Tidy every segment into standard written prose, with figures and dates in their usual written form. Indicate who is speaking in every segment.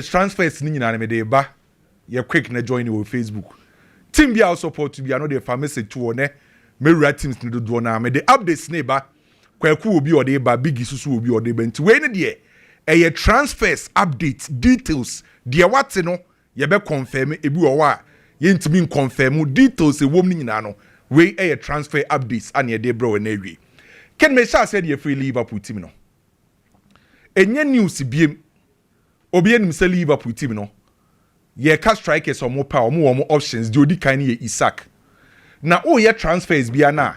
Speaker 1: transfers ni nyina me dey ba ye quick na join you on Facebook team bi our support to be another pharmacy to one me wura teams ni do na me dey updates ne ba kwaku obi ode ba big susu obi ode ba nti we ne de e transfers updates details de what no ye be confirm ebi wo wa ye ntimi confirm details e wom ni nyina no we e transfer updates and ye dey bro na awie ken me sha said ye free Liverpool team no enye news biem obi enim se Liverpool team no ye ka strikers omo pa omo options di odi kan ye Isaac na o ye transfers bia na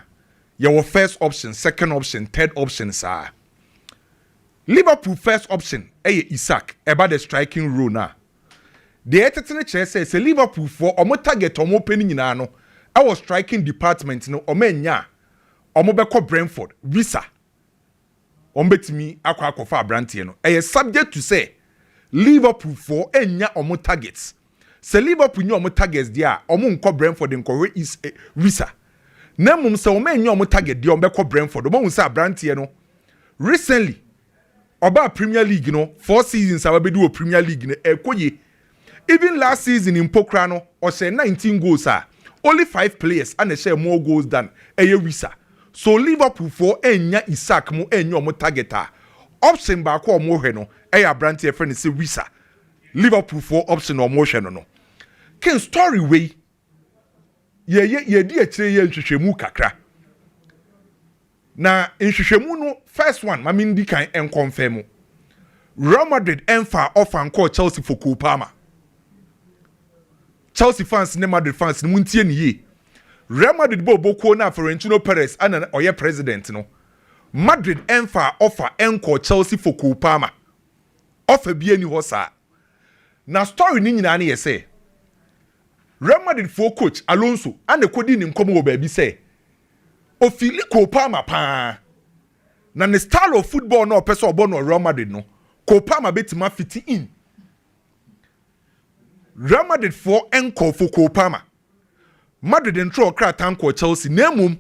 Speaker 1: ye wo first option second option third option sa Liverpool first option ye Isaac about the striking role na the etetene chere say Liverpool for omo target omo peni nyina no our striking department no omo anya omo be ko Brenford visa omo betimi akwa brandie no subject to say Liverpool for enya omo targets. Se Liverpool nya omo targets dia omo nko Brenford nko is visa. Na mum se omo enya omo target dia omo be ko Brenford. Omo hu se abrantie no. Recently oba Premier League no 4 seasons ababedu o Premier League no ekoye. Even last season in Pokra no o say 19 goals only 5 players and they share more goals than visa. So Liverpool for enya Isaac mo enya omo target option ba ko omo hwe no brantie friend say visa Liverpool for option omo hwe no ken story way ye di akire ye nhwehwemu kakra na nhwehwemu no first one ma min di kan en confirm Real Madrid enfa offer nko Chelsea for Palmer. Chelsea fans ne Madrid fans ne muntie ne ye Real Madrid bo na Florentino Perez ana oye president no Madrid enfa offer enko Chelsea for Palmer. Offer bi ani ho sa. Na story ni nyina na ye say. Real Madrid for coach Alonso and the kodi ni nkomo wo ba bi say. O fili Palmer pa. Na the style of football no person obo no Real Madrid no. Palmer betima fiti in. Real Madrid for enko for Palmer. Madrid ntro kra tanko Chelsea na mum.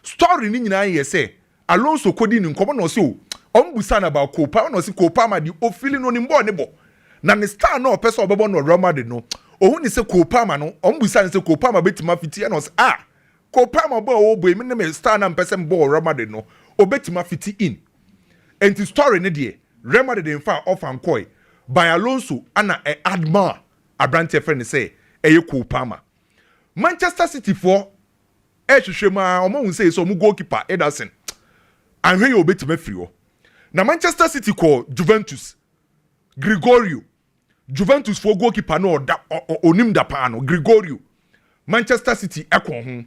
Speaker 1: Story ni nyina ye say. Alonso kodi ni nkomo no so ombusa na ba Palmer no si Palmer di o fili no ni mbo ne bo na ne star no person obebo no Real Madrid no ohun ni se Palmer no ombusa ni se Palmer betima fiti no se Palmer bo o bo emi ne me star na person bo Real Madrid no obetima fiti in enti story ne de Real Madrid in fa off and koi by Alonso ana adma abrante friend say Palmer. Manchester City for hwehwema omo hu say so mu goalkeeper Ederson anhwe yo betima free na Manchester City call Juventus Gregorio Juventus for goalkeeper no onim da pa no Gregorio Manchester City ekon ho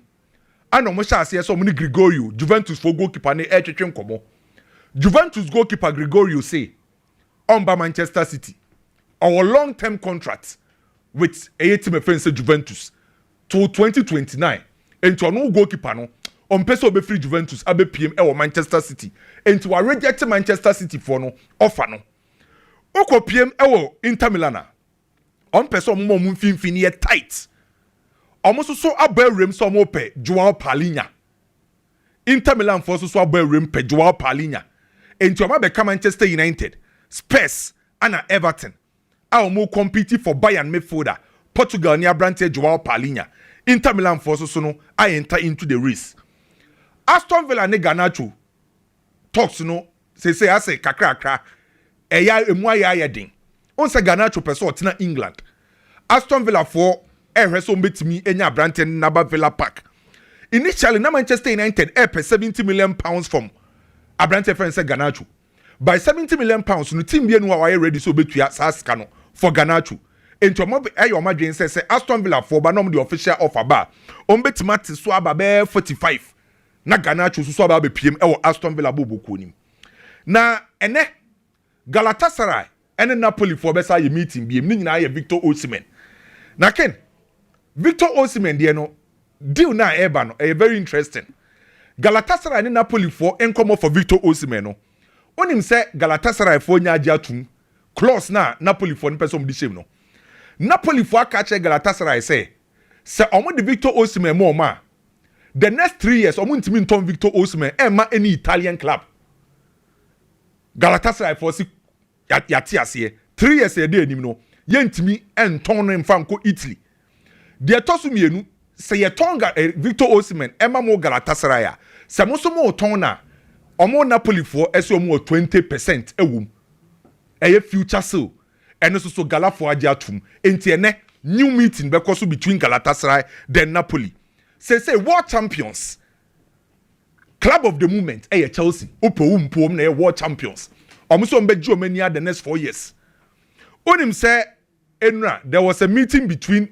Speaker 1: ana mo sha ase so mo ni Gregorio Juventus for goalkeeper ne etwetwe nkomo Juventus goalkeeper Gregorio say on ba Manchester City our long-term contract with a team friends Juventus to 2029 into no goalkeeper no on person be free Juventus abe PM Manchester City into a reject Manchester City for no offer no oko PM Inter Milan on person mo mfinfini tight almost so aberem so mo pe Joao Palhinha Inter Milan for so aberem pe Joao Palhinha into am be Manchester United Spurs and Everton mo compete for Bayern midfielder Portugal near Brante Joao Palhinha Inter Milan for so no I enter into the race. Aston Villa ne Garnacho talks no say ase kakra eya emu aya den on say Garnacho person otina England Aston Villa for so betimi enya Brante Naba Villa Park initially na Manchester United pay 70 million pounds from Abrante friend say Garnacho by 70 million pounds no team bi enu wa ready so betua saska no for Garnacho into mo ayo madwen say Aston Villa for ba no the official offer ba on betima te so aba be 45 na Garnacho so aba be PM Aston Villa boboku nim na ene Galatasaray ene Napoli for besa ye meeting bi ni nyina ye Victor Osimhen na ken Victor Osimhen de no deal na eba no very interesting Galatasaray ne Napoli for enkomo for Victor Osimhen no onim say Galatasaray for nya agya tum clause na Napoli for ne person di shame no Napoli for aka che Galatasaray say omo de Victor Osimhen mo ma the next 3 years omo ntimi nton Victor Osimhen ma any Italian club Galatasaray for si yati ase 3 years e dey anim no yentimi enton no mfa nko Italy de toso mienu se ye tonga Victor Osimhen ema mo Galatasaray a se mo so mo ton na omo Napoli fo ese omo 20% ewum eye future sale ene so Galafo age atum enti ene new meeting because between Galatasaray then Napoli say world champions club of the moment Chelsea opowum pom na world champions omuso mbeji omania the next 4 years onim say enra there was a meeting between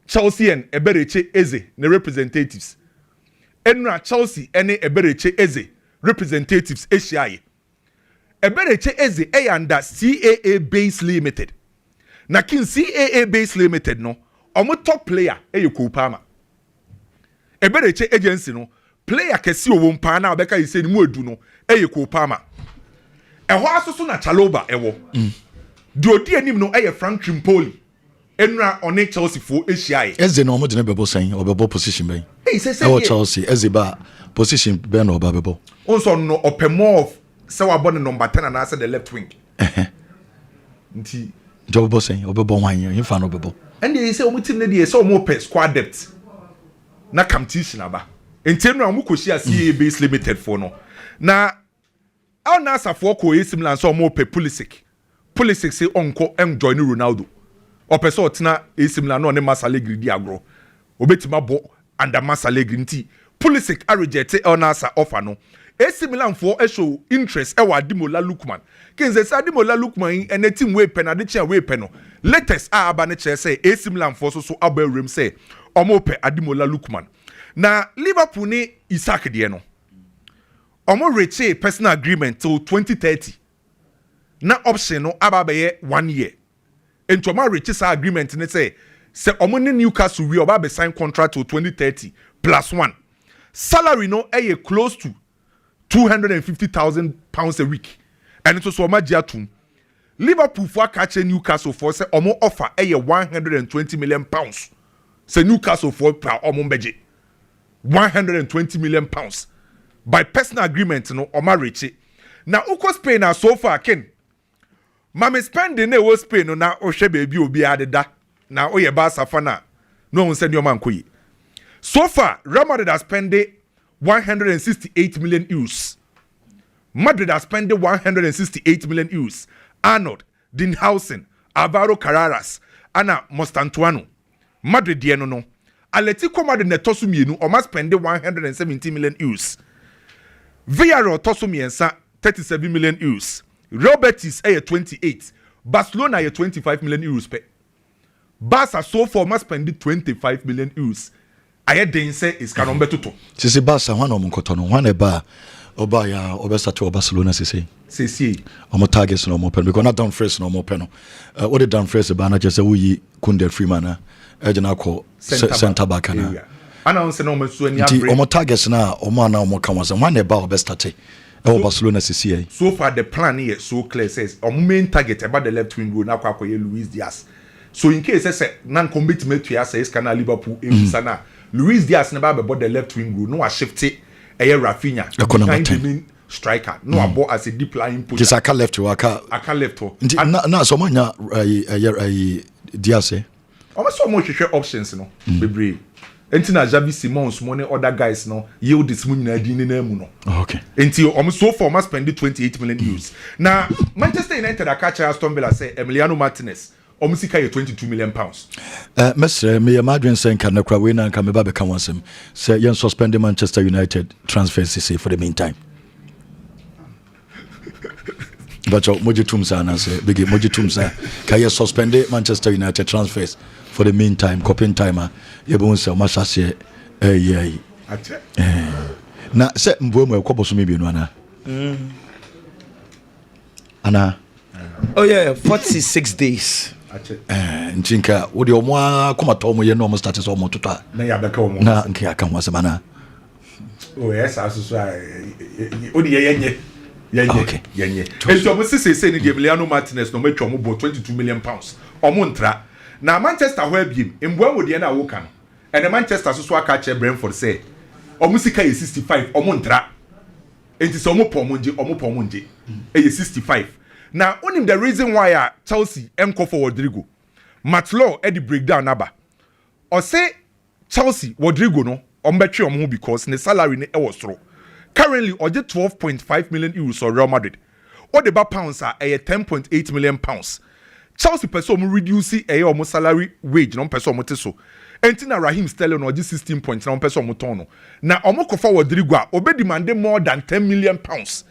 Speaker 1: Chelsea and Eberechi Eze the representatives enra Chelsea and Eberechi Eze representatives Asia Eberechi Eze under CAA Base Limited na kin CAA Base Limited no omo top player Cole Palmer Eberechi agency no player kesi owo mpa na obeka yise ni mu edu no Cole Palmer eho asoso na Chaloba ewo di odi anim no Frank Trimpoli enra one Chelsea fo Asia
Speaker 2: Eze no omo de bebo sen obebo position ben Chelsea Eze ba position ben no obebo
Speaker 1: onso no opemo of se wa born number 10 and answer the left wing nti
Speaker 2: Jobo sen obebo wan yen fa no obebo
Speaker 1: and they say omo team na dey say omo pe squad depth na competition aba enti no amu koshi CAA Base Limited for no na al nasa for ko AC Milan so omo pe Pulisic say onko join Ronaldo opeso otina AC Milan no ne Masalegri di agro obetima bo under Masalegri nti Pulisic a reject al nasa offer no AC Milan for show interest e wa Ademola Lookman kinze say Ademola Lookman en team we pen ade chia we pen no latest aba ne che say AC Milan for so aba rem say omo pe Ademola Lookman na Liverpool ni Isaac de no omo reach personal agreement till 2030 na option no aba be 1 year ento ma reach sa agreement ne say omo ni Newcastle we oba be sign contract till 2030 +1 salary no close to £250,000 a week and it was so much atum Liverpool for catch Newcastle for say omo offer £120 million say Newcastle for omo beje £120 million by personal agreement no oma reach na uko Spain na so far ken mama spending na wo Spain no na ohwe baby obi adeda na oye Barca fana no hun send your man koyi so far Real Madrid has spent 168 million euros. Madrid has spent 168 million euros. Arnold, Dinhausen, Alvaro Carreras, Ana Mostantuano. Madrid dieno no. Atletico Madrid ne tosu mienu oma spend 170 million euros. Villarreal tosu miensa 37 million euros. Real Betis 28. Barcelona 25 million euros pe. Barca so far must spend 25 million euros. Aye den say is kanombe toto.
Speaker 2: Sisi Barca wan omo nkoto no wan e ba oba ya obesa to Barcelona sisi. Omo targets no omo pen because not down fresh no omo pen no. What the down fresh ba na just say we Kunde Freeman e jena ko center back na.
Speaker 1: Ana on say no omo so ani
Speaker 2: abre. Omo targets na omo na omo kan was wan e ba obesa te. Barcelona sisi.
Speaker 1: So far the plan here so clear says omo main target about the left wing road na kwa akoye Luis Diaz. So in case say nan commitment to ya say is kana Liverpool sana Luis Diaz never be the left wing road no a shift Rafinha behind the main striker no abo as a deep lying push
Speaker 2: just aka left na so manya Diaz
Speaker 1: almost so much options no bebre enti na Javi Simons money other guys no yield this money na di na mu no
Speaker 2: okay
Speaker 1: enti almost so far must spend 28 million euros na Manchester United akacha Aston Villa say Emiliano Martinez Omusika ye £22 million.
Speaker 2: Mestre, me imagine saying can na we na can me ba be kan wansem. Say yen suspend Manchester United transfer CC for the meantime. But moji tumsa na say big moji tumsa can you suspend Manchester United transfers for the meantime coping timer ye be say ma sase na say mbuo e koboso me bienu ana. Ana.
Speaker 3: Oh yeah, 46 days.
Speaker 2: Nchinka wodi omo akoma to omo ye no omo start so omo tota
Speaker 1: na ya beka omo
Speaker 2: na nke aka ho asema na
Speaker 1: oh yes asusu odi yenye enti omo sese ni Emiliano Martinez no matwa omo bo £22 million omo ntra na Manchester ho abiem emboa wodi na wo kan and Manchester so aka che Brenford say omo sika ye 65 omo ntra enti so omo po omo nje 65. Now, only the reason why Chelsea enko for Rodrigo Matlaw Eddie breakdown naba. Or say Chelsea Rodrigo no ombetri omo because the salary ne was through. Currently or 12.5 million euros for Real Madrid. Or the pounds are 10.8 million pounds. Chelsea person reduce almost salary wage no person so. Entina Raheem Sterling or 16 points na person motono. Na omo kofa Rodrigo obe demand more than 10 million pounds.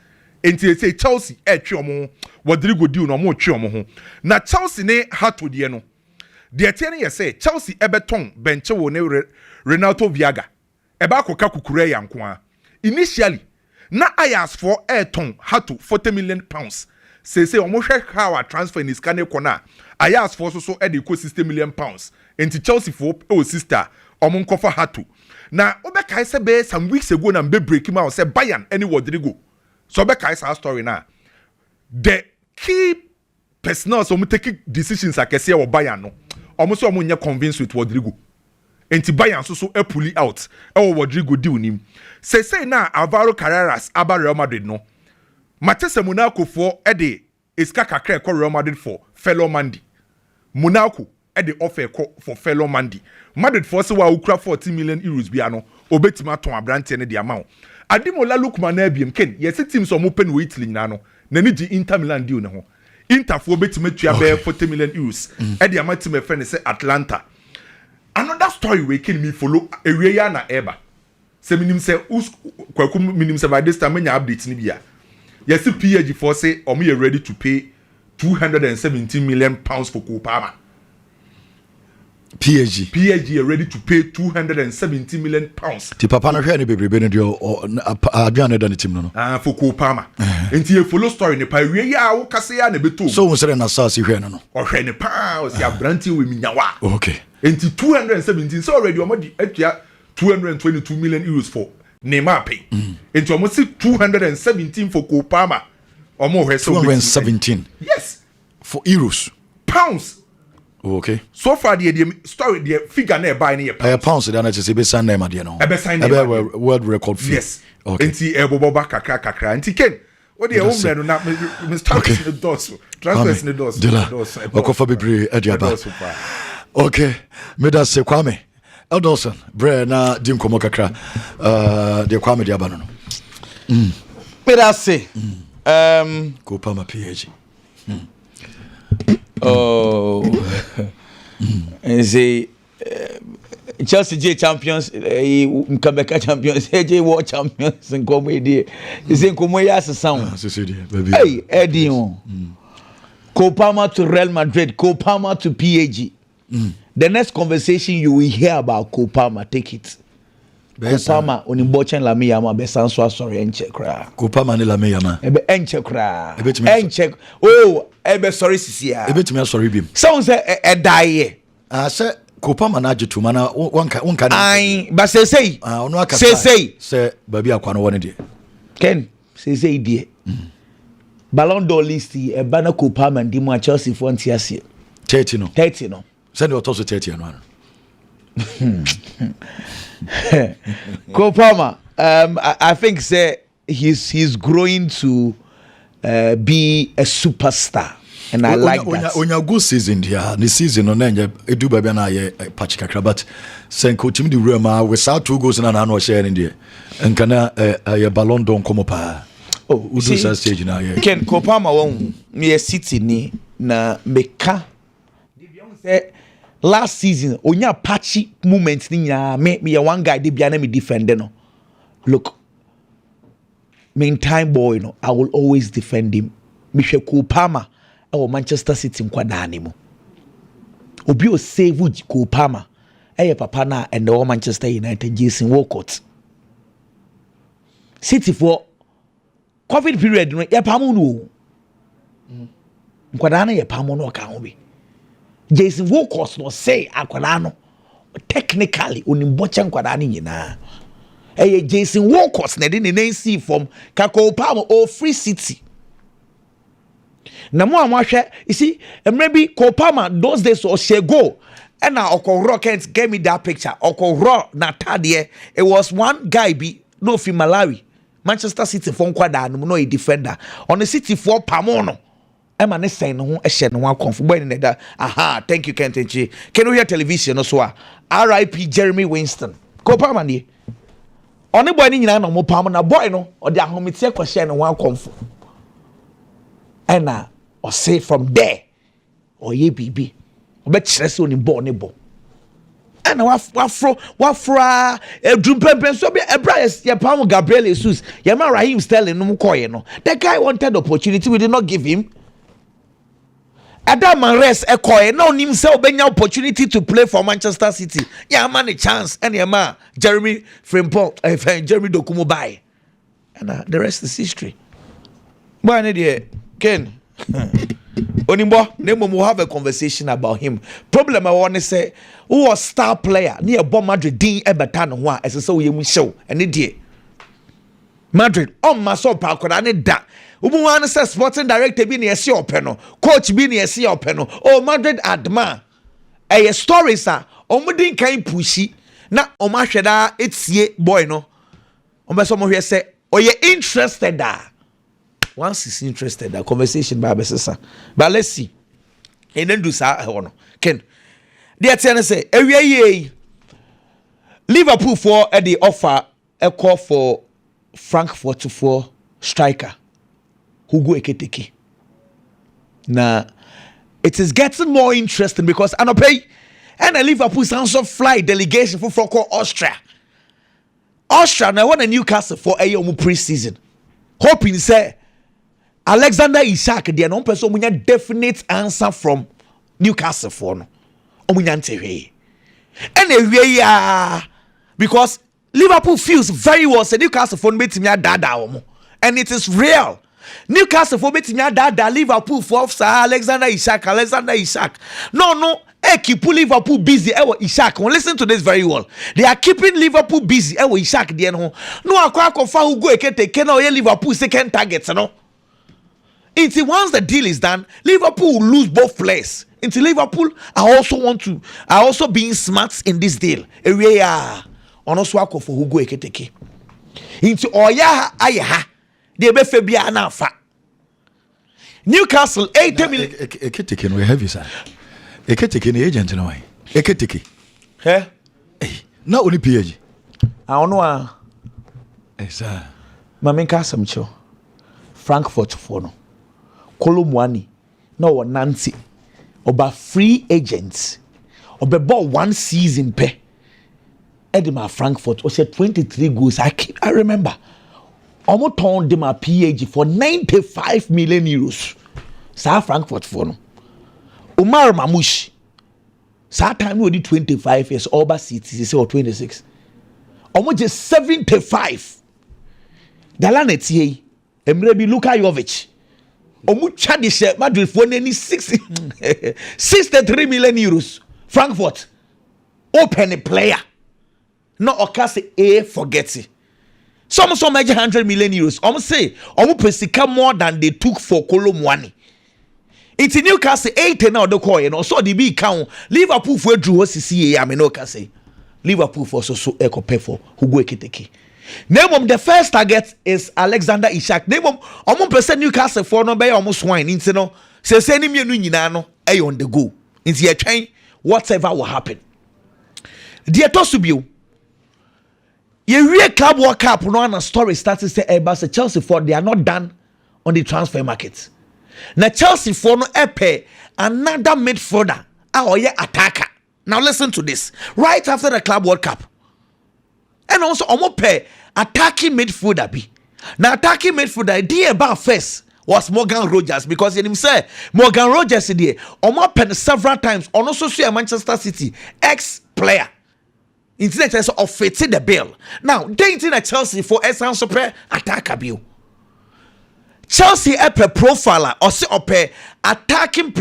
Speaker 1: Enti say Chelsea twi omo Rodrigo deal no omo twi omo ho. Na Chelsea ne hato de no. De tie ne say Chelsea ebeton benche wo ne Renato Viaga. Eba koka kukure yanko a. Initially na Ajax for airton hato 40 million pounds. Say omo hwe how transfer in his kane kona. Ajax for so e dey 60 million pounds. Enti Chelsea for sister omo nkofa hato. Na obeka say be some weeks ago na mbe break him out say Bayern any Rodrigo. So obeka say story na. The key personnel so take decisions akese wo Bayern no. Omo so omo nya convinced with Rodrigo. Enti Bayern so pulling out. Rodrigo deal nim. Say na Alvaro Carreras aba Real Madrid no. Matese Monaco for ede iska kakra ko Real Madrid for fellow Mandy. Monaco ede offer for fellow Mandy. Madrid for se wa ukra 40 million euros bia no obetima ton abrante ne de amount. Adimola Lookman na biem ken yes team so mo pen we Italy na no. Na ni Inter Milan deal ne ho. Inter for obetima tua be 40 million euros. Ede amount me friend say Atlanta. Another story we can me follow ewie ya na eba. Se minim se kwaku minim se by this time nya update ni bia. Yes, PSG for say omo you ready to pay 217 million pounds for Palmer. PSG are ready to pay 270 million pounds.
Speaker 2: Ti papa na hwe ne bebrebe ne dio aduane da ne tim no.
Speaker 1: For Palmer. Enti e follow story ne pa wie ya wo kase ya na beto.
Speaker 2: So won sere na sase hwe no.
Speaker 1: O hwe ne pa o si abranti we minyawa.
Speaker 2: Okay.
Speaker 1: Enti 217 so already omo di atua 222 million euros for Neymar pay. Enti omo si 217 for Palmer. Omo hwe so
Speaker 2: 217.
Speaker 1: Yes.
Speaker 2: For euros.
Speaker 1: Pounds.
Speaker 2: Okay.
Speaker 1: So far the story the figure na buy na
Speaker 2: pounds that na say be sign name there no.
Speaker 1: Be sign
Speaker 2: world record fee.
Speaker 1: Yes.
Speaker 2: Okay.
Speaker 1: Enti eboboba kakra. Enti ken. What the home no na me start in the doors. Transfer in the doors.
Speaker 2: Okofa bebre adiaba. Okay. Me da se Kwame. Eldorson bre na dim komo kakra. De Kwame diaba no.
Speaker 3: Me da se.
Speaker 2: Ko Palmer PSG.
Speaker 3: Oh, and say Chelsea J champions, Quebec champions, AJ World champions, and comedy. Is in Comoyas sound. Hey, Eddie, Palmer to Real Madrid, Palmer to PSG. The next conversation you will hear about Palmer, take it. Palmer on imbochen la miyama be sanso sorry enche kra.
Speaker 2: Palmer ni la miyama.
Speaker 3: Ebe enche kra. Enche. Oh, ebe sorry sisia.
Speaker 2: Ebe timi sorry bim.
Speaker 3: Sound say die.
Speaker 2: Say Palmer na jitu mana one can.
Speaker 3: Ai, but say.
Speaker 2: Onu aka. Say baby akwa no woni de.
Speaker 3: Ken, say die. Ballon d'Or list e bana Palmer ndi mu Chelsea for ntiase.
Speaker 2: 30 no.
Speaker 3: 30 no.
Speaker 2: Send you to 30 no.
Speaker 3: Palmer, I think say he's growing to be a superstar, and I like that.
Speaker 2: Onya good season here. The season on enye edu baba na ye patch kakra, but senko timi di rema without 2 goals na no share in there. Enkana ye Ballon d'Or komo pa.
Speaker 3: Oh,
Speaker 2: udu sa stage na ye.
Speaker 3: Ken Palmer won me City ni na meka. Say last season onya patchy moment ni nya me one guy dey bia na me defend no. Look, meantime boy no, I will always defend him. Me hwe Palmer e Manchester City nkwada ne mu. Obi o save Palmer e papa na and the Manchester United Jason Walcott. City for COVID period no ye pamo no. Nkwada na ye pamo no ka ho bi. Jason Walcott no say akwada no technically onimboche nkwada ni nyina. Jason Walcott na de ne nansi from Kako Palmer or Free City. Na mo amahwe, you see, maybe Palmer those days or she go and now Oko Rockets gave me that picture. Oko Raw na tadie. It was one guy be no fi Malawi. Manchester City for nkwada no a defender. On the City for Pamono. Emma ne say no a shed no one comfortable in that. Aha, thank you, Kentenchi. Can we hear television no so? R.I.P. Jeremy Winston. Ko Palmer ni. Oni boy ni nyina no mo Palmer na boy no or the ahometie kwahye no one comfort. And or say from there or ye bibi. Obetire se oni ball ne ball. And wafro drumpempen so be ebra ye Palmer Gabriel Jesus. Ye man Raheem Sterling no koye no. The guy wanted opportunity, we did not give him. Adam Rest Ekoye no nim say obenya opportunity to play for Manchester City. Yeah, man a chance and yeah man Jeremy Frimpong Jeremy Dokumo buy. And the rest is history. Boy ne Ken. Onimbo, name will have a conversation about him. Problem I want to say, who was star player near Bon Madrid Dean Ebertan one as a so you show and it Madrid on my soul park and it that. Ubuwana says sporting director be near see openo, coach be near see openo. Oh Madrid adma. A story sir. Omudin kind pushy. Na omasheda it's ye boy no. Someone here say, oh you interested da. Once he's interested, that conversation by Besessa. But let's see. And then do so. Ken. Dear Tiana say, Liverpool for the offer a call for Frankfurt for striker Palmer.Ekitike. Now, it is getting more interesting because I pay and a Liverpool sounds of fly delegation for Austria. Austria now want a Newcastle for a pre-season. Hoping say Alexander Isak, the non person munya definite answer from Newcastle for no. Omunyante and because Liverpool feels very well. Say Newcastle for meeting dada and it is real. Newcastle for meeting dada Liverpool for Alexander Isak. No. Keep Liverpool busy. Isak. Listen to this very well. They are keeping Liverpool busy. Isak. No, akwa kofa who go Ekitike no Liverpool second targets no. Until once the deal is done, Liverpool will lose both players. Until Liverpool are also being smart in this deal. Area on also for Hugo Ekitike. Into Oya Ayaha, they be Fabia Nafa. Newcastle 80 million.
Speaker 2: Ekitike we have you sir. Ekitike the agent no way. Ekitike.
Speaker 3: Hey.
Speaker 2: Not only PG.
Speaker 3: I don't know.
Speaker 2: Sir.
Speaker 3: Mamin Kasamcho. Frankfurt for no. Kolomwani no Nancy oba free agents oba ball 1 season pe Edema Frankfurt was 23 goals. I remember almost turned them a PAG for 95 million euros. Sa Frankfurt for no Umar Mamouche sa time we did 25 years over cities or 26 almost just 75 Dalanetie Emrebi Luka Jovic Omu Chadisha Madrid for nearly 63 million euros. Frankfurt open a player. No okase a forget it. Some major 100 million euros. Omu say omu pesika more than they took for Kolomwani. It's in Newcastle 8 now the call, you know. So the big count Liverpool for drew CCA. I mean no can say Liverpool for so echo pay for Hugo Ekitike. Name of the first target is Alexander Isak. Name of almost Newcastle for no by almost wine. Into no, say send him no, on the go. Into your train, whatever will happen. Dear Tosubio, you real club World Cup no and a story started to say about Chelsea for they are not done on the transfer market. Now Chelsea for no pay another midfielder or attacker. Now listen to this. Right after the Club World Cup. And also omo pay attacking midfielder be. Now attacking midfielder the about first was Morgan Rogers because in him say Morgan Rogers there omo pay several times on also see a Manchester City ex-player. Instead of fitting the bill. Now they in a Chelsea for essence super attacker bill. Chelsea a profiler or say pay attacking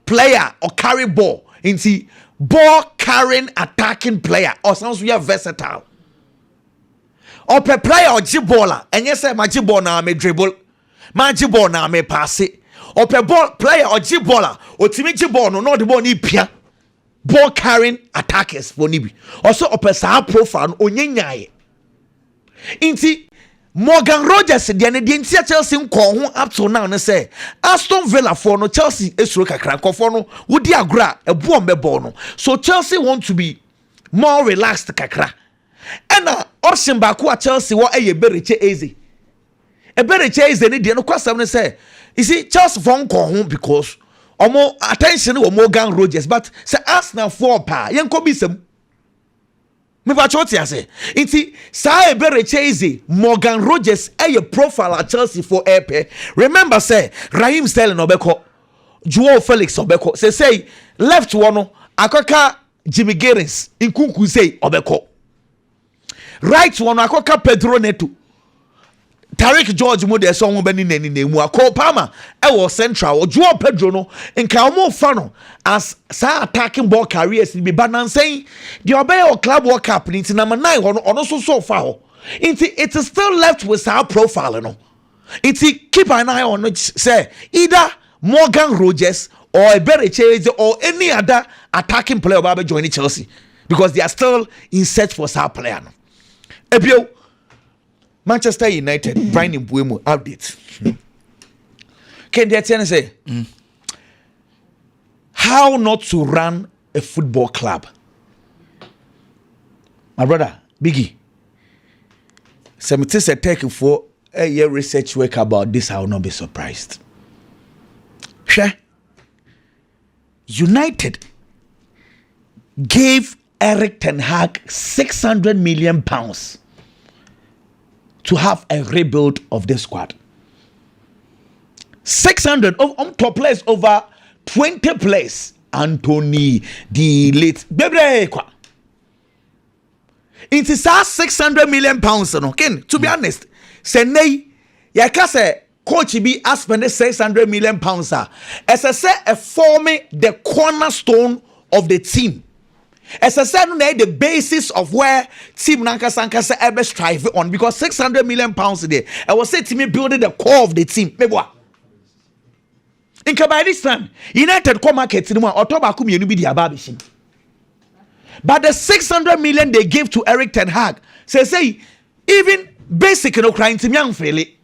Speaker 3: player or carry ball into ball carrying attacking player or sounds we are versatile. Or per player or jibola and yes my jibol na me dribble, my jibol na me pass it. Or per ball player or jibola or timi jibol no the ball ni pia ball carrying attackers for nibi. Also or per sa profile onyenyaye. Inti Morgan Rogers the ntia Chelsea nko ho up to now ne say Aston Villa for no Chelsea esuro kakra nkofo no wodi agora ebo mbebo no so Chelsea want to be more relaxed kakra ena option ba ko Chelsea wo eye Bereche Eze Bereche Eze ne de no kwasam ne say you see Chelsea for nko ho because omo attention wo Morgan Rogers but say Arsenal for pa yenko bisem me ba choti ase inti sa Bereche Eze Morgan Rogers a profile at Chelsea for airpay remember say Raheem Sterling obeko Joao Felix obeko say left one akoka Jimmy Garris inkunku say obeko right one akoka Pedro Neto Tariq George mo de so ho bani nani nemu akọ Palmer e wo central Joao Pedro no nka omo fa no as sa attacking ball carriers be balancing the obey or club world cup ni number 9 ono so fa ho it is still left with our profile no keep an eye on it say either Morgan Rogers or Bereche or any other attacking player about joining Chelsea because they are still in search for star player no ebio Manchester United Brian Mbuemo update. Can they tell say how not to run a football club? My brother, Biggie. Some things I take for a year research work about this, I will not be surprised. Sure. United gave Erik ten Hag £600 million to have a rebuild of the squad. 600 on top players over 20 players. Anthony, the late Bebre. It is £600 million. Okay, to be honest, say nay, say coach be spend £600 million. As I say, forming the cornerstone of the team. As I said, the basis of where Team Nankasa ever strive on because £600 million a day. I was saying to me building the core of the team. In by this time, United come market in October come be the ababishing. But the 600 million they gave to Erik ten Hag, say even basic no crying to young fairly.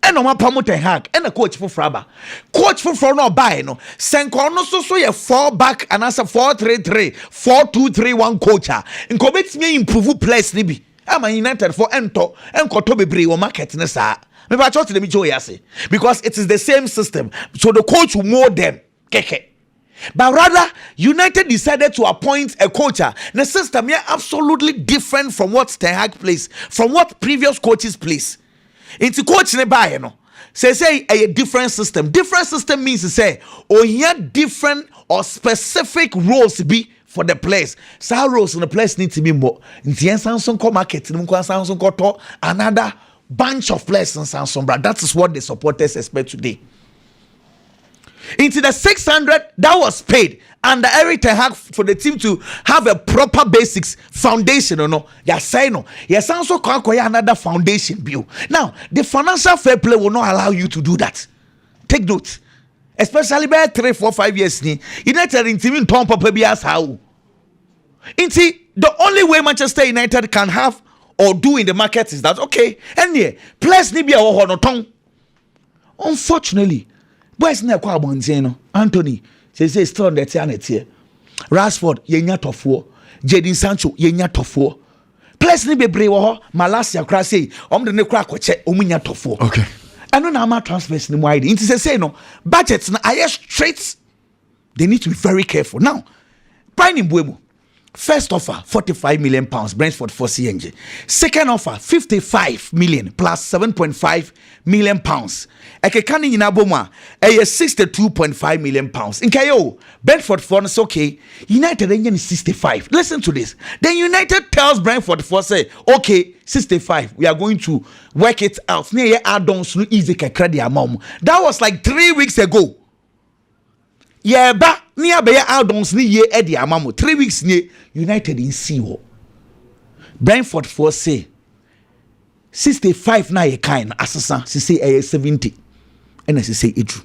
Speaker 3: And no Palmer ten Hag and a coach for Fraba. Coach for no buy no. Senko no so ye 4 back and answer 4-3-3, 4-2-3-1 coacher. And commits me improve place nibi. I'm a United for ento and kotobe bre or market nessa. Maybe I talk to them because it is the same system. So the coach will mold them. Keke. But rather, United decided to appoint a coach. The system here absolutely different from what Ten Hag plays, from what previous coaches plays. Into coach ne buy no say a different system. Different system means to say here different or specific roles be for the players. So roles in the place need to be more. Into Samsung co market, Samsung co to another bunch of players in Samsung. But that is what the supporters expect today. Into the 600 that was paid and the Erik ten Hag for the team to have a proper basics foundation or no. Yes, I know. Yes, also can acquire another foundation bill. Now, the financial fair play will not allow you to do that. Take note. Especially by 3, 4, 5 years. United in team in Tom Papa Bias how. Into the only way Manchester United can have or do in the market is that okay. And yeah, players need be a tongue. Unfortunately, boys na kwa abonten Anthony say still on the tianet here. Rashford yenya tofo, Jadon Sancho yenya tofo. Players ni bebre wo ho Malasia kra say de ne kra akoche omunya tofo.
Speaker 2: Okay.
Speaker 3: Eno na ma transfers ni wide. It say no budgets na aye straight. They need to be very careful. Now, Brian Mbuemo first offer £45 million Brentford for CNG. Second offer 55 million plus 7.5 million pounds. Ekekani in Aboma, a 62.5 million pounds. In Kayo, Brentford for us okay. United engine is 65. Listen to this. Then United tells Brentford for say, okay, 65. We are going to work it out. Near add-ons no easy credit amount. That was like 3 weeks ago. Yeah, but near be add-ons ni ye edi amamo. 3 weeks near United in CEO. Brentford for say 65 na ye kind assassin. She say 70. And as say it true.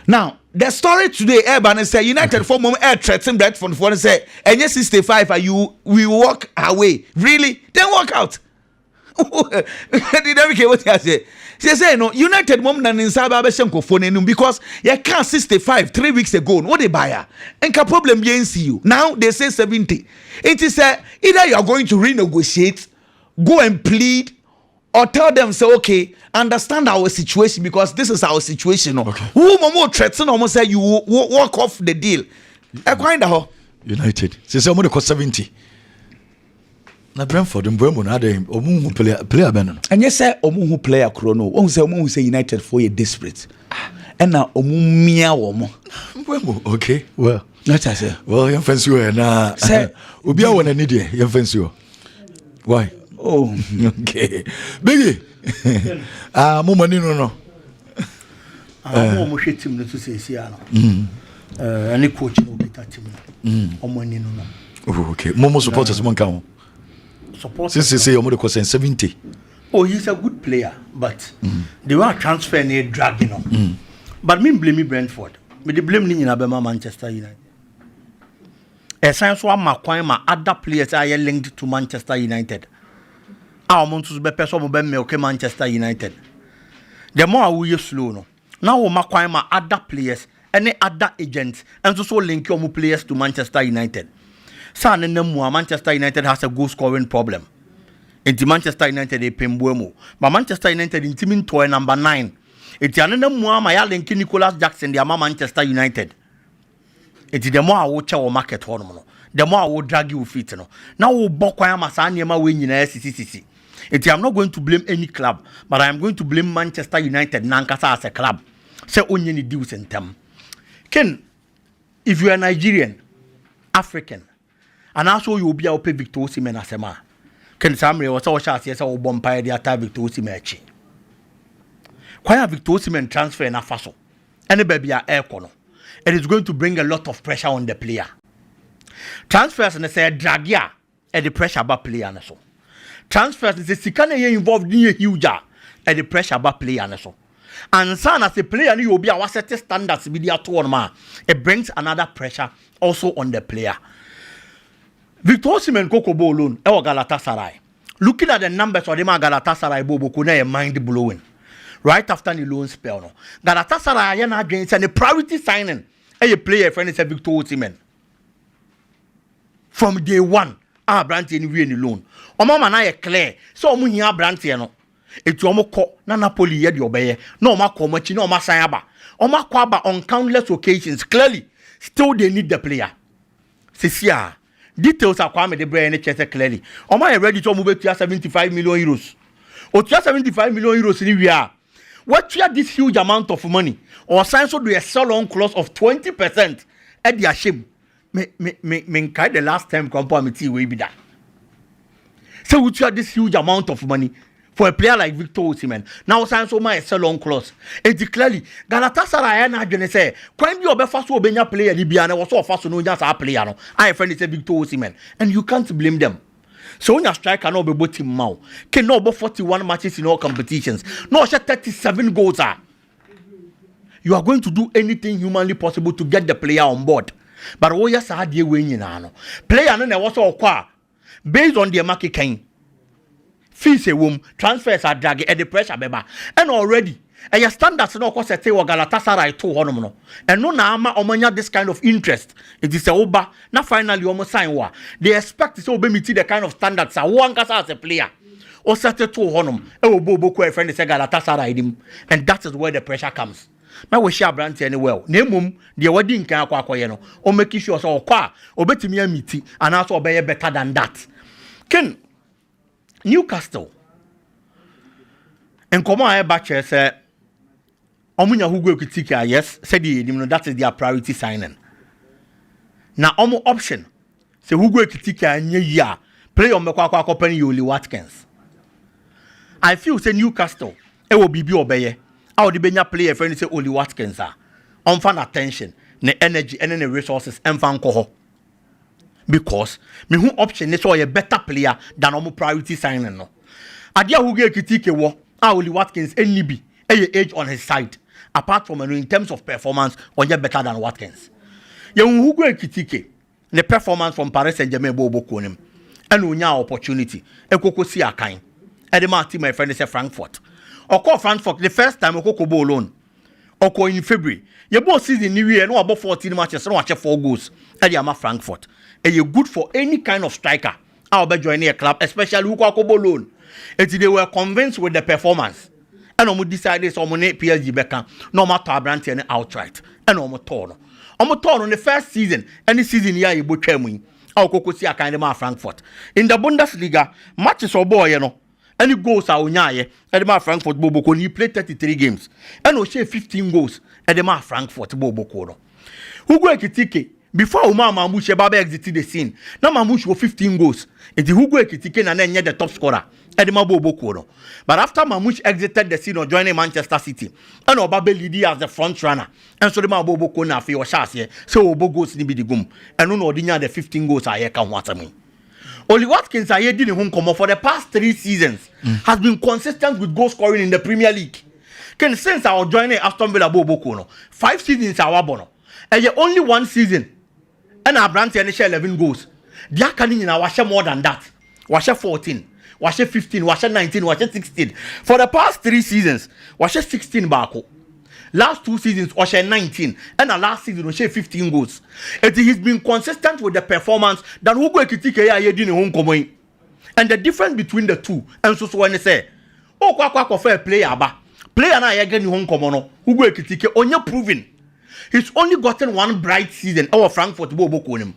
Speaker 3: Now, the story today, Urban say United for moment air threaten Brentford for say, and yes 65 are you we walk away. Really? Then walk out. what I say. Say no, United mom na insaba be shenko phone because you can't 65 3 weeks ago. What they buy? And ka problem be you. Now they say 70. It is either you are going to renegotiate, go and plead, or tell them say okay, understand our situation because this is our situation. Okay. Who momo threaten almost say you walk off the deal.
Speaker 2: United. Say almost cost 70. Na Brenford mbwemo na ade omu player ben no.
Speaker 3: Anye say omu player krono. Won say omu say United for a desperate. And na omu mia wo mo.
Speaker 2: Mbwemo okay. Well,
Speaker 3: not I say.
Speaker 2: Well, you fancy we na obi a wona ni de, you fancy we. Why?
Speaker 3: Oh,
Speaker 2: okay. Biggie. Mo mani no.
Speaker 4: Mo hwe team no to say sia no. Any coach no better team no. O mani no.
Speaker 2: Oh, okay. Mo supporters mon kan. Since say you cost 70.
Speaker 4: Oh, he's a good player, but they were transfer near dragging on. But me blame Brentford. Me the blame ni Bema Manchester United. Essence one ma other players are linked to Manchester United. Our months be person be me Manchester United. The more we slow no. Now ma other players, any other agents, and so link your players to Manchester United. Manchester United has a goal scoring problem. Into Manchester United they pembuemo. But Manchester United in team toy number 9. It's another Maya link Nicholas Jackson, the Manchester United. It's the more I will chow market hormone. The more I will drag you fit. Now we'll Bokwaya Masanyama win in SCCC. I'm not going to blame any club, but I am going to blame Manchester United Nankasa as a club. Say only deals in them. Ken, if you are Nigerian, African, and also you will be able to pay Victor Osimhen as a man. Ken Samre was all shots yes, I will bombard the attack Victor Osimhen. Why Victor Osimhen transfer in Afaso? Any baby are air corner. It is going to bring a lot of pressure on the player. Transfers and say drag ya and the pressure about player and so. Transfers and say Sikane involved in a huge and the pressure about player and so. And son as a player you will be our set standards with the tournament. It brings another pressure also on the player. Victor Osimhen Kokobo alone, Galatasaray. Looking at the numbers of the Galatasaray Bobo Kuna mind blowing. Right after the loan spell, no. Galatasaray yana against and the priority signing a player friend is Victor Osimhen. From day one, our branch in the loan. Mama na clear. So mu hia branch no. Etu omo ko na Napoli ye de obeye. No ma ko machi no ma sayaba. Oma ko aba on countless occasions. Clearly, still they need the player. Sisia. Details are kwame the brain clearly. Oma ready to move to 75 million euros. Or 75 million euros in we are. What you this huge amount of money or sign so do a sell-on clause of 20% at the shame. Me kind the last time comparison will be that. So we have this huge amount of money for a player like Victor Osimhen. Now sign so my sell-on clause. And clearly Galatasaray na gonna say when you be first obenya player Libya was so fast no just a player no. I friend is Victor Osimhen and you can't blame them. So when your striker no be both him now, can no be 41 matches in all competitions. No, 37 goals are. You are going to do anything humanly possible to get the player on board. But what you said you win no. Player no was all qua based on the market kind. Fees a womb, transfers are dragging at the pressure beba. And already and your standards no cost say Galatasaray to honomo. And no na ama omanya this kind of interest. It is a oba na finally almost sign wa. They expect to obey the kind of standards a one kasa as a player. Or set to honum. E wo bobo ko friend say Galatasaray dim. And that is where the pressure comes. Now we share brand anywhere. Nemum the wedding kan akwa no. O make sure so okwa obetimi amiti and also obey better than that. Ken Newcastle. And come on back say Omunya Palmer.Ekitike, yes, said that is their priority signing. Now, omo option. Say Palmer.Ekitike and ya play on Mekwa company Oli Watkins. I feel say Newcastle, it will be obeye. How the Benya player friend say Oli Watkins are on fan attention, the energy and the resources and fan coho. Because me who option is a better player than omo priority signing no. Adia Palmer.Ekitike wo Oli Watkins any be age on his side. Apart from in terms of performance, on better than Watkins. You Palmer.Ekitike, the performance from Paris Saint-Germain bobo konim, and unya opportunity. Ekoko si akain. Edema team my friend is Frankfurt. Oko Frankfurt the first time Oko Kobo alone. Oko in February. Your boss season new year no about 14 matches, no watch 4 goals. Edema Frankfurt. And you're good for any kind of striker. I'll be joining a club, especially Oko Kobo alone. And they were convinced with the performance. And we decided so many PSG Beckham, no matter Branty outright. And no more on the first season, any season here you both win. I'll go see a kind of Frankfurt. In the Bundesliga, matches or boy, you know. Any goals are on Yaye, Edema Frankfurt Bobo, he played 33 games. And we share 15 goals, Edema Frankfurt Bobo Kono. Palmer.Ekitike, before Umar Mamouche Baba exited the scene, now Mamouche was 15 goals. It's the Palmer.Ekitike and then the top scorer, Edema Bobo Kono. But after Mamouche exited the scene or joining Manchester City, and Obabe Lidi as the front runner, and so the Bobo Kona for your shots here, so Obo goes in the gum, and no ordinary the 15 goals I can watch me. Oli Watkins I did in home come for the past 3 seasons has been consistent with goal scoring in the Premier League. Can since our joining Aston Villa Bobo Kono 5 seasons our bono, and yet only 1 season, and our branch and share 11 goals. They are coming in our share more than that. Was 14. Was 15, was 19, was 16. For the past 3 seasons, was 16 Bako. Last 2 seasons, was 19. And the last season, was 15 goals. And he's been consistent with the performance than Palmer.Ekitike did in home coming. And the difference between the two, and so when they say, oh, kwa fair player, ba. Player na again in home common, Palmer.Ekitike, only proven. He's only gotten 1 bright season, our Frankfurt Bobo Konim.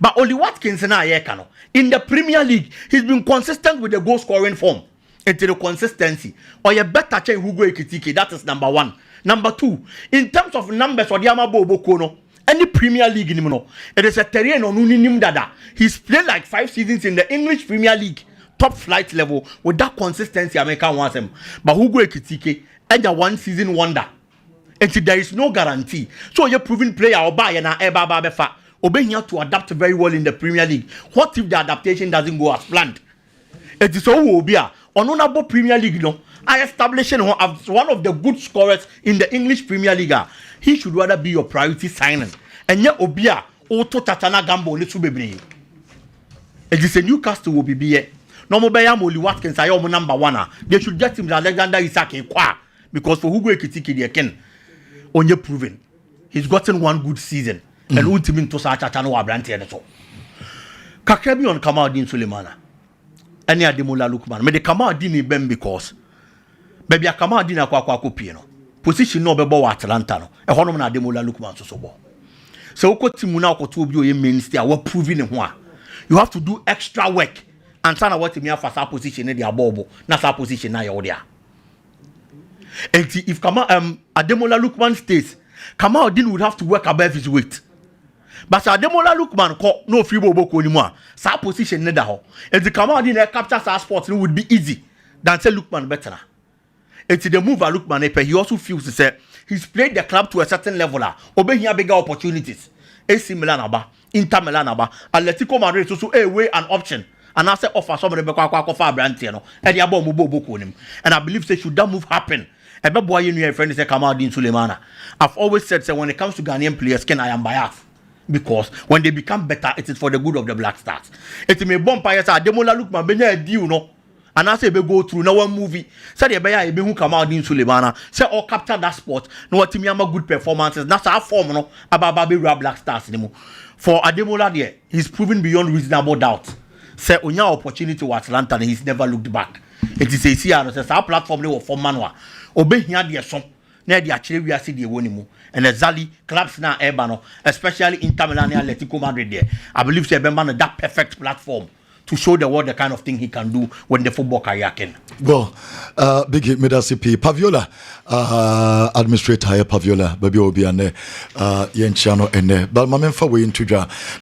Speaker 4: But only Watkins and I in the Premier League, he's been consistent with the goal scoring form. Into the consistency. Or you better check Palmer.Ekitike, that is number 1. Number 2, in terms of numbers for the Bobo Kono, any Premier League, it is a terrain on Unim Dada. He's played like 5 seasons in the English Premier League, top flight level, with that consistency American wants him. But Palmer.Ekitike, and the 1 season wonder. And there is no guarantee. So you're proven player or buy and Befa. Obey here to adapt very well in the Premier League. What if the adaptation doesn't go as planned? It is all Obia. Honorable Premier League, I establish him as one of the good scorers in the English Premier League. He should rather be your priority signing. And yet Obia, Auto Tatana Gambo, little baby. It is a Newcastle will be here. No more by Oli Watkins, I am number 1. They should get him the Alexander Isaki because for Palmer.Ekitike they can only proven. He's gotten 1 good season. And ultimately to such a channel or brand and so. Kakebi on Kamaldin Sulemana. Any Ademola Lukman. May the Kamaldin ben because baby a Kamaldin Aqua Piano. Position no bebo Atalanta. A Honoman Ademola Lukman so bo. So Timuna ko to be means they are proving him. You have to do extra work and turn what me for our position in their bobo. Not our position now you're there. And if Ademola Lukman stays, Kamaldin would have to work above his weight. But Ademola Lukman ko no free bobo ko anymore. Sa position neither ho. If the Kamaldin capture sa sports it would be easy than say Lukman better. It's the move at Lukman he also feels to say he's played the club to a certain level. Obey here bigger opportunities. AC Milan aba, Inter Milan aba, Atletico Madrid so away an option. And I say offer somebody be kwa brand and the abo mo bobo ko nim. And I believe say should that move happen. Ebe boy you know friend say Kamaldin Sulemana. I've always said when it comes to Ghanaian players I am biased. Because when they become better, it is for the good of the Black Stars. It may bomb players Ademola Lukman be a deal no. And I say be go through now one movie. Say the be who Kamaldin Sulemana. Say all capture that sport. No what team have good performances. That's our form no about Black Stars anymore. For Ademola there, he's proven beyond reasonable doubt. Say onya opportunity to Atlanta and he's never looked back. It is a CR say our platform they for manual. Obey here there some. Na they actually we are see the wonimu and exactly clubs now Ebano, especially Inter Milan and Atletico Madrid there. I believe say Bemba that perfect platform to show the world the kind of thing he can do when the football career can.
Speaker 2: Well, big hit CP Paviola, administrator Paviola, baby obi ane yenchano ene. But my men for we into